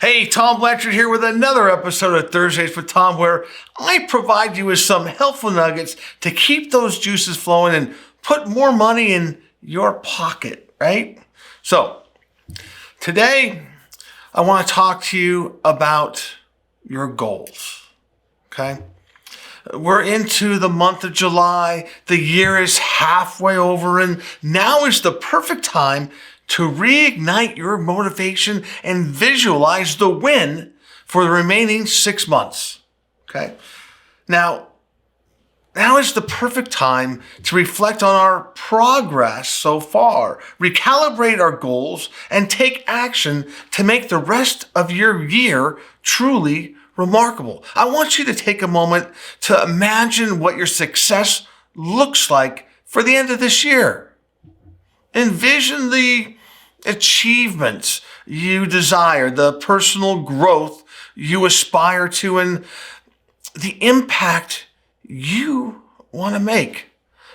Hey, Tom Blanchard here with another episode of Thursdays with Tom, where I provide you with some helpful nuggets to keep those juices flowing and put more money in your pocket, right? So, today I want to talk to you about your goals, okay? We're into the month of July. The year is halfway over, and now is the perfect time to reignite your motivation and visualize the win for the remaining 6 months. Okay? Now is the perfect time to reflect on our progress so far, recalibrate our goals, and take action to make the rest of your year truly remarkable. I want you to take a moment to imagine what your success looks like for the end of this year. Envision the achievements you desire, the personal growth you aspire to, and the impact you want to make.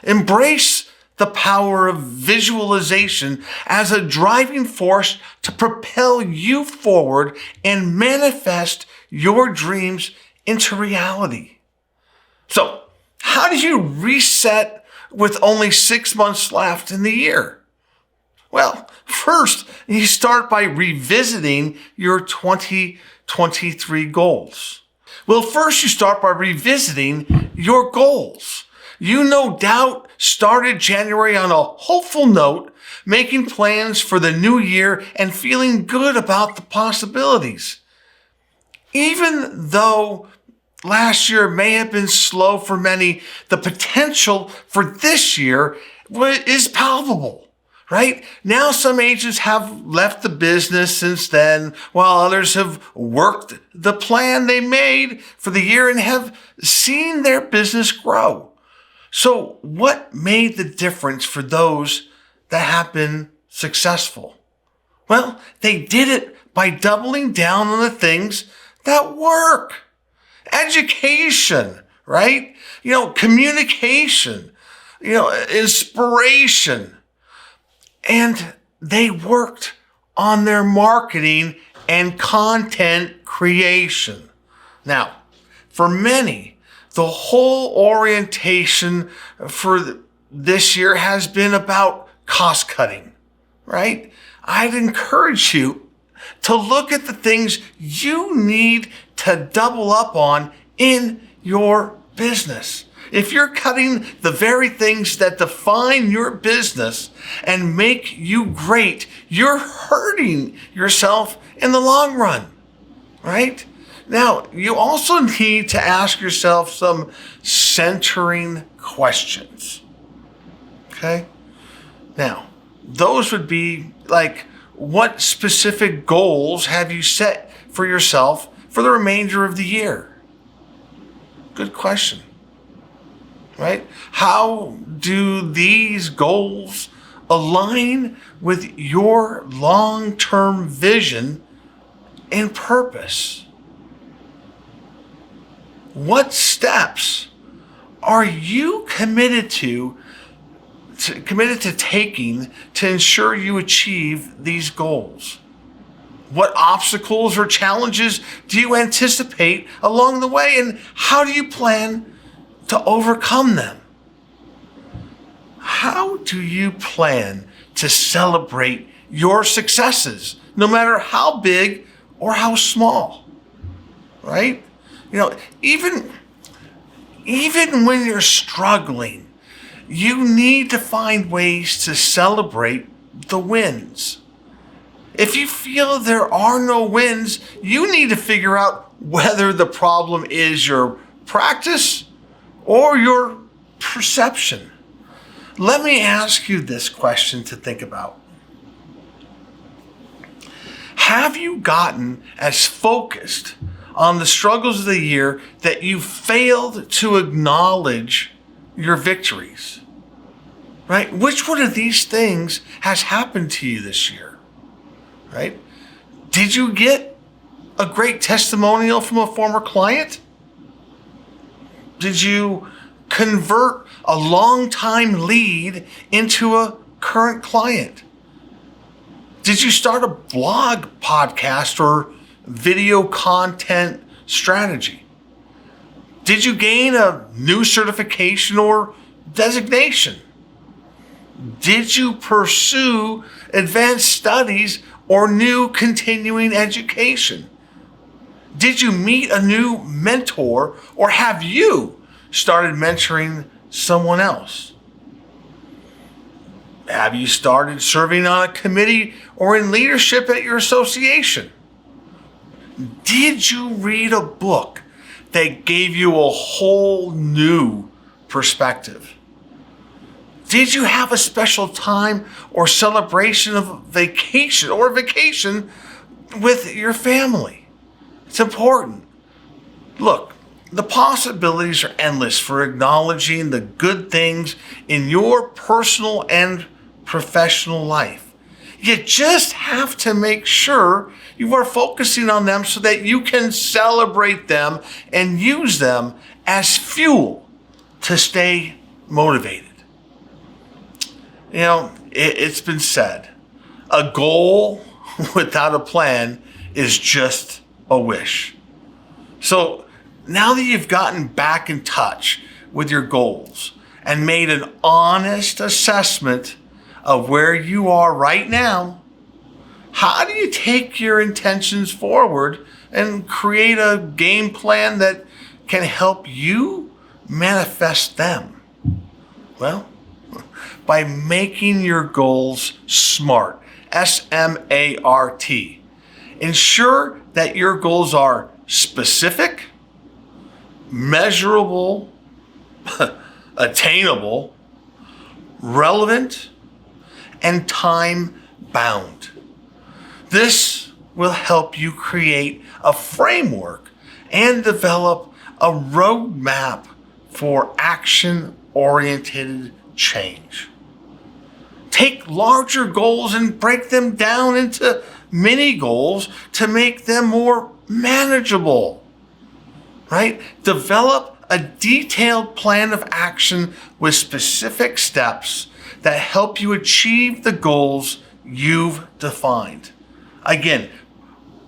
Embrace the power of visualization as a driving force to propel you forward and manifest your dreams into reality. So, how do you reset with only 6 months left in the year? Well, first, you start by revisiting your 2023 goals. Well, first you start by revisiting your goals. You no doubt started January on a hopeful note, making plans for the new year and feeling good about the possibilities. Even though last year may have been slow for many, the potential for this year is palpable. Right? Now some agents have left the business since then, while others have worked the plan they made for the year and have seen their business grow. So what made the difference for those that have been successful? Well, they did it by doubling down on the things that work. Education, right? Communication, inspiration. And they worked on their marketing and content creation. Now, for many, the whole orientation for this year has been about cost cutting, right? I'd encourage you to look at the things you need to double up on in your business. If you're cutting the very things that define your business and make you great, you're hurting yourself in the long run, right? Now, you also need to ask yourself some centering questions, okay? Now, those would be like, what specific goals have you set for yourself for the remainder of the year? Good question. Right? How do these goals align with your long-term vision and purpose? What steps are you committed to taking to ensure you achieve these goals? What obstacles or challenges do you anticipate along the way, and how do you plan to overcome them? How do you plan to celebrate your successes, no matter how big or how small? Right? Even when you're struggling, you need to find ways to celebrate the wins. If you feel there are no wins, you need to figure out whether the problem is your practice or your perception. Let me ask you this question to think about. Have you gotten as focused on the struggles of the year that you failed to acknowledge your victories? Right? Which one of these things has happened to you this year? Right? Did you get a great testimonial from a former client? Did you convert a long-time lead into a current client? Did you start a blog, podcast, or video content strategy? Did you gain a new certification or designation? Did you pursue advanced studies or new continuing education? Did you meet a new mentor, or have you started mentoring someone else? Have you started serving on a committee or in leadership at your association? Did you read a book that gave you a whole new perspective? Did you have a special time or celebration of vacation with your family? It's important. Look, the possibilities are endless for acknowledging the good things in your personal and professional life. You just have to make sure you are focusing on them so that you can celebrate them and use them as fuel to stay motivated. You know, it's been said, a goal without a plan is just a wish. So now that you've gotten back in touch with your goals and made an honest assessment of where you are right now, how do you take your intentions forward and create a game plan that can help you manifest them? Well, by making your goals SMART, S-M-A-R-T. Ensure that your goals are specific, measurable, attainable, relevant, and time-bound. This will help you create a framework and develop a roadmap for action-oriented change. Take larger goals and break them down into mini goals to make them more manageable, right? Develop a detailed plan of action with specific steps that help you achieve the goals you've defined. Again,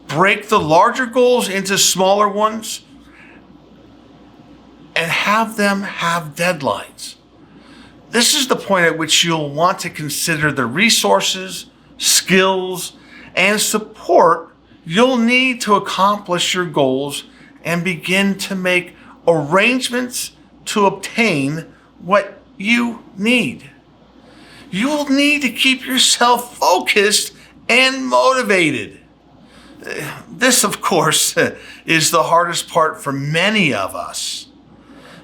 break the larger goals into smaller ones and have them have deadlines. This is the point at which you'll want to consider the resources, skills, and support you'll need to accomplish your goals and begin to make arrangements to obtain what you need. You will need to keep yourself focused and motivated. This, of course, is the hardest part for many of us.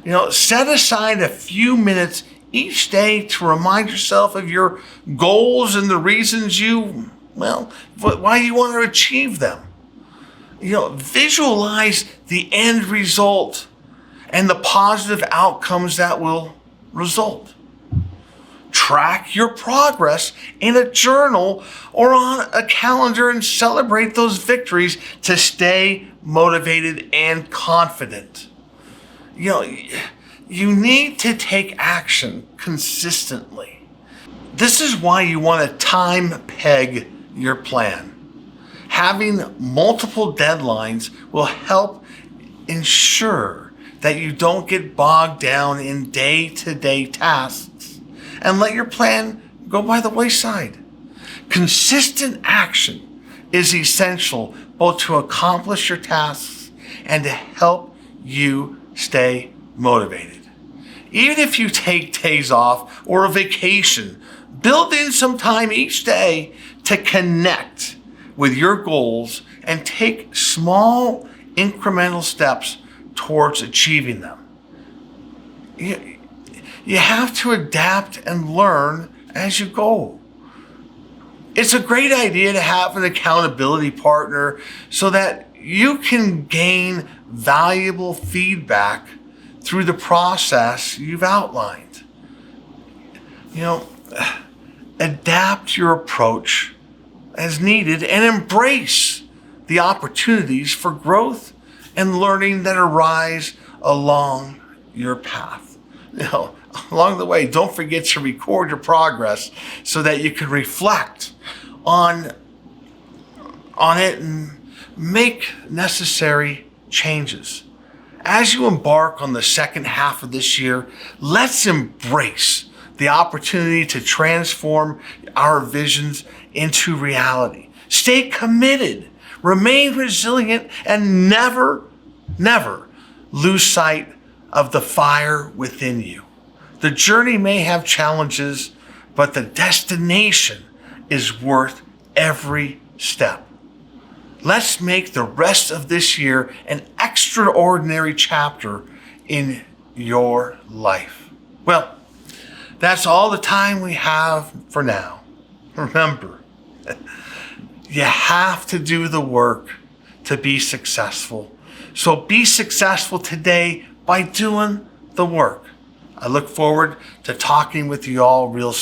You know, set aside a few minutes each day to remind yourself of your goals and the reasons why you want to achieve them. You know, visualize the end result and the positive outcomes that will result. Track your progress in a journal or on a calendar and celebrate those victories to stay motivated and confident. You know, you need to take action consistently. This is why you want to time peg your plan. Having multiple deadlines will help ensure that you don't get bogged down in day-to-day tasks and let your plan go by the wayside. Consistent action is essential both to accomplish your tasks and to help you stay motivated. Even if you take days off or a vacation, build in some time each day to connect with your goals and take small incremental steps towards achieving them. You have to adapt and learn as you go. It's a great idea to have an accountability partner so that you can gain valuable feedback through the process you've outlined. You know, adapt your approach as needed and embrace the opportunities for growth and learning that arise along your path. You know, along the way, don't forget to record your progress so that you can reflect on it and make necessary changes. As you embark on the second half of this year, let's embrace the opportunity to transform our visions into reality. Stay committed, remain resilient, and never lose sight of the fire within you. The journey may have challenges, but the destination is worth every step. Let's make the rest of this year an extraordinary chapter in your life. Well, that's all the time we have for now. Remember, you have to do the work to be successful. So be successful today by doing the work. I look forward to talking with you all real soon.